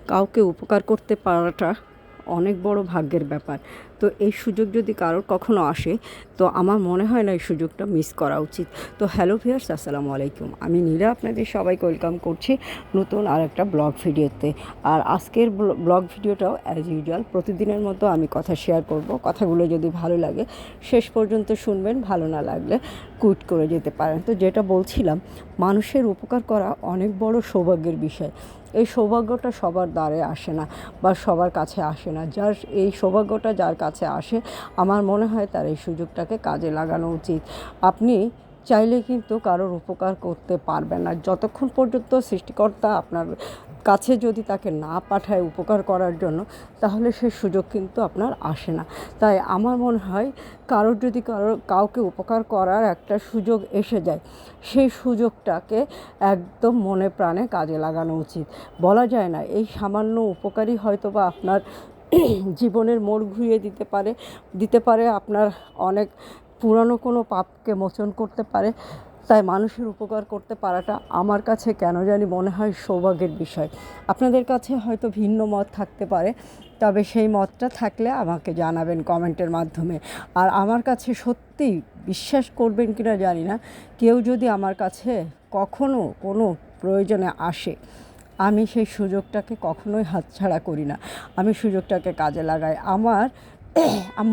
কাউকে উপকার করতে পারাটা অনেক বড় ভাগ্যের ব্যাপার। তো এই সুযোগ যদি কারোর কখনো আসে, তো আমার মনে হয় না এই সুযোগটা মিস করা উচিত। তো হ্যালো ভিউয়ার্স, আসসালামু আলাইকুম। আমি নীলা আপনাদের সবাইকে ওয়েলকাম করছি নতুন আর একটা ব্লগ ভিডিওতে। আর আজকের ব্লগ ভিডিওটাও অ্যাজ ইউজুয়াল প্রতিদিনের মতো আমি কথা শেয়ার করব। কথাগুলো যদি ভালো লাগে শেষ পর্যন্ত শুনবেন, ভালো না লাগলে কুইট করে যেতে পারেন। তো যেটা বলছিলাম, মানুষের উপকার করা অনেক বড় সৌভাগ্যের বিষয়। এই সৌভাগ্যটা সবার দ্বারে আসে না বা সবার কাছে আসে না। এই সৌভাগ্যটা যার কাছে আসে, আমার মনে হয় তার এই সুযোগটাকে কাজে লাগানো উচিত। আপনি চাইলে কিন্তু কারোর উপকার করতে পারবেন না যতক্ষণ পর্যন্ত সৃষ্টিকর্তা আপনার কাছে যদি তাকে না পাঠায় উপকার করার জন্য, তাহলে সেই সুযোগ কিন্তু আপনার আসে না। তাই আমার মনে হয় কাউকে উপকার করার একটা সুযোগ এসে যায়, সেই সুযোগটাকে একদম মনে প্রাণে কাজে লাগানো উচিত। বলা যায় না এই সামান্য উপকারই হয়তো বা আপনার জীবনের মোড় ঘুরিয়ে দিতে পারে, আপনার অনেক পুরানো কোনো পাপকে মোচন করতে পারে। তাই মানুষের উপকার করতে পারাটা আমার কাছে কেন জানি মনে হয় সৌভাগ্যের বিষয়। আপনাদের কাছে হয়তো ভিন্ন মত থাকতে পারে, তবে সেই মতটা থাকলে আমাকে জানাবেন কমেন্টের মাধ্যমে। আর আমার কাছে সত্যি বিশ্বাস করবেন কিনা জানি না, কেউ যদি আমার কাছে কখনো কোনো প্রয়োজনে আসে, আমি সেই সুযোগটাকে কখনোই হাতছাড়া করি না। আমি সুযোগটাকে কাজে লাগাই। আমার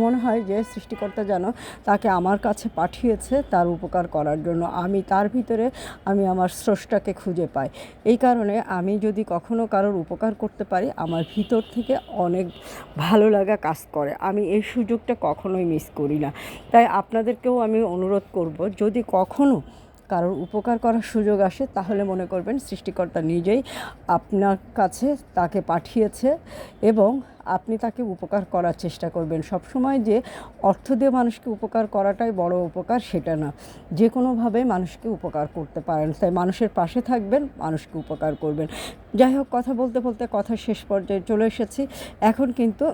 মনে হয় যে সৃষ্টিকর্তা যেন তাকে আমার কাছে পাঠিয়েছে তার উপকার করার জন্য। আমি আমার স্রষ্টাকে খুঁজে পাই। এই কারণে আমি যদি কখনো কারোর উপকার করতে পারি, আমার ভিতর থেকে অনেক ভালো লাগা কাজ করে। আমি এই সুযোগটা কখনোই মিস করি না। তাই আপনাদেরকেও আমি অনুরোধ করব, যদি কখনো কারোর উপকার করার সুযোগ আসে, তাহলে মনে করবেন সৃষ্টিকর্তা নিজেই আপনার কাছে তাকে পাঠিয়েছে এবং আপনি তাকে উপকার করার চেষ্টা করবেন। সবসময় যে অর্থ দিয়ে মানুষকে উপকার করাটাই বড় উপকার সেটা না, যে কোনোভাবে মানুষকে উপকার করতে পারেন। তাই মানুষের পাশে থাকবেন, মানুষকে উপকার করবেন। যাই হোক, কথা বলতে বলতে কথা শেষ পর্যায়ে চলে এসেছি। এখন কিন্তু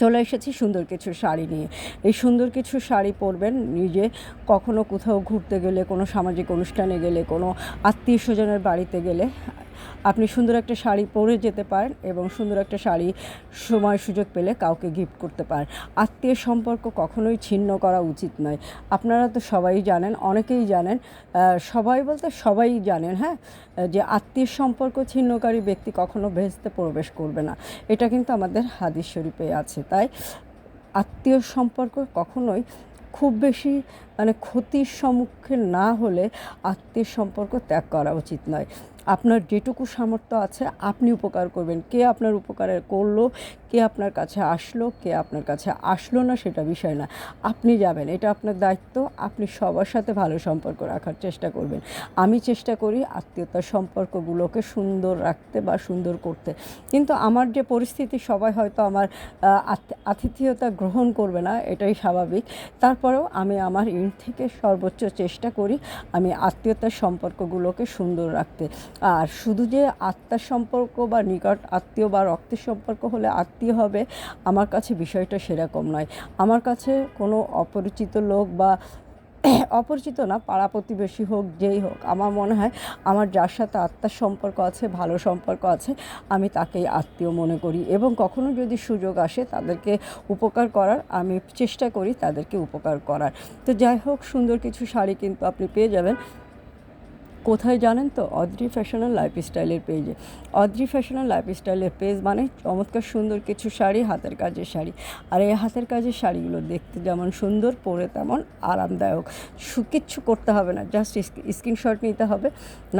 চলে এসেছি সুন্দর কিছু শাড়ি নিয়ে। এই সুন্দর কিছু শাড়ি পরবেন নিজে কখনো কোথাও ঘুরতে গেলে, কোনো সামাজিক অনুষ্ঠানে গেলে, কোনো আত্মীয় স্বজনের বাড়িতে গেলে আপনি সুন্দর একটা শাড়ি পরে যেতে পারেন এবং সুন্দর একটা শাড়ি সময় সুযোগ পেলে কাউকে গিফট করতে পারেন। আত্মীয় সম্পর্ক কখনোই ছিন্ন করা উচিত নয়। আপনারা তো সবাই জানেন, অনেকেই জানেন, সবাই বলতে সবাই জানেন, হ্যাঁ, যে আত্মীয় সম্পর্ক ছিন্নকারী ব্যক্তি কখনো বেহেশতে প্রবেশ করবে না। এটা কিন্তু আমাদের হাদিস শরীফে আছে। তাই আত্মীয় সম্পর্ক কখনোই খুব বেশি ক্ষতির সম্মুখীন না হলে আত্মীয় সম্পর্ক ত্যাগ করা উচিত নয়। আপনার যেটুকু সামর্থ্য আছে আপনি উপকার করবেন। কে আপনার উপকারে করলো, কে আপনার কাছে আসলো, কে আপনার কাছে আসলো না, সেটা বিষয় না। আপনি যাবেন, এটা আপনার দায়িত্ব। আপনি সবার সাথে ভালো সম্পর্ক রাখার চেষ্টা করবেন। আমি চেষ্টা করি আত্মীয়তার সম্পর্কগুলোকে সুন্দর রাখতে বা সুন্দর করতে। কিন্তু আমার যে পরিস্থিতি, সবাই হয়তো আমার আতিথেয়তা গ্রহণ করবে না, এটাই স্বাভাবিক। তারপরেও আমি আমার ইন থেকে সর্বোচ্চ চেষ্টা করি আমি আত্মীয়তার সম্পর্কগুলোকে সুন্দর রাখতে। আর শুধু যে আত্মার সম্পর্ক বা নিকট আত্মীয় বা রক্তের সম্পর্ক হলে আত্মীয় হবে, আমার কাছে বিষয়টা সেরকম নয়। আমার কাছে কোনো অপরিচিত লোক বা অপরিচিত না, পাড়া প্রতিবেশী হোক, যেই হোক, আমার মনে হয় আমার যার সাথে আত্মার সম্পর্ক আছে, ভালো সম্পর্ক আছে, আমি তাকেই আত্মীয় মনে করি। এবং কখনো যদি সুযোগ আসে তাদেরকে উপকার করার, আমি চেষ্টা করি তাদেরকে উপকার করার। তো যাই হোক, সুন্দর কিছু শাড়ি কিন্তু আপনি পেয়ে যাবেন কোথায় জানেন তো? অদ্রি ফ্যাশন অ্যান্ড লাইফস্টাইলের পেজে। অদ্রি ফ্যাশন অ্যান্ড লাইফস্টাইলের পেজ মানে চমৎকার সুন্দর কিছু শাড়ি, হাতের কাজের শাড়ি। আর এই হাতের কাজের শাড়িগুলো দেখতে যেমন সুন্দর, পরে তেমন আরামদায়ক। কিচ্ছু করতে হবে না, জাস্ট স্ক্রিনশট নিতে হবে,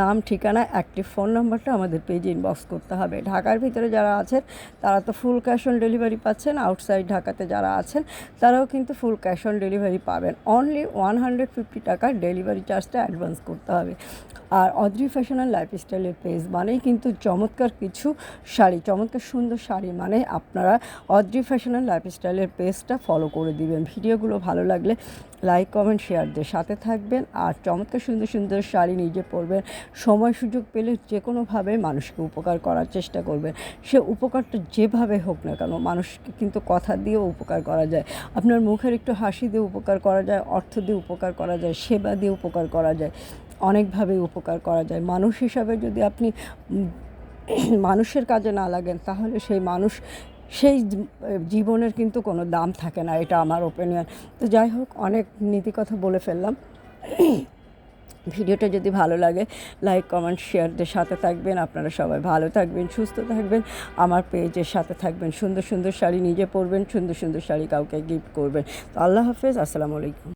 নাম, ঠিকানা, অ্যাক্টিভ ফোন নাম্বারটা আমাদের পেজে ইনবক্স করতে হবে। ঢাকার ভিতরে যারা আছেন তারা তো ফুল ক্যাশ অন ডেলিভারি পাচ্ছেন, আউটসাইড ঢাকাতে যারা আছেন তারাও কিন্তু ফুল ক্যাশ অন ডেলিভারি পাবেন। অনলি 150 টাকার ডেলিভারি চার্জটা অ্যাডভান্স করতে হবে। আর অদ্রি ফ্যাশন অ্যান্ড লাইফস্টাইলের পেজ মানেই কিন্তু চমৎকার কিছু শাড়ি, চমৎকার সুন্দর শাড়ি। মানে আপনারা অদ্রি ফ্যাশন অ্যান্ড লাইফস্টাইলের পেজটা ফলো করে দিবেন। ভিডিওগুলো ভালো লাগলে লাইক, কমেন্ট, শেয়ার দিয়ে সাথে থাকবেন। আর চমৎকার সুন্দর সুন্দর শাড়ি নিজে পরবেন। সময় সুযোগ পেলে যে কোনোভাবে মানুষকে উপকার করার চেষ্টা করবেন। সে উপকারটা যেভাবে হোক না কেন, মানুষকে কিন্তু কথা দিয়েও উপকার করা যায়। আপনার মুখের একটু হাসি দিয়ে উপকার করা যায়, অর্থ দিয়ে উপকার করা যায়, সেবা দিয়ে উপকার করা যায়, অনেকভাবে উপকার করা যায়। মানুষ হিসাবে যদি আপনি মানুষের কাজে না লাগেন তাহলে সেই মানুষ সেই জীবনের কিন্তু কোনো দাম থাকে না, এটা আমার ওপিনিয়ন। তো যাই হোক, অনেক নীতি কথা বলে ফেললাম। ভিডিওটা যদি ভালো লাগে লাইক কমেন্ট শেয়ারদের সাথে থাকবেন। আপনারা সবাই ভালো থাকবেন, সুস্থ থাকবেন, আমার পেজের সাথে থাকবেন। সুন্দর সুন্দর শাড়ি নিজে পরবেন, সুন্দর সুন্দর শাড়ি কাউকে গিফট করবেন। তো আল্লাহ হাফেজ, আসসালামু আলাইকুম।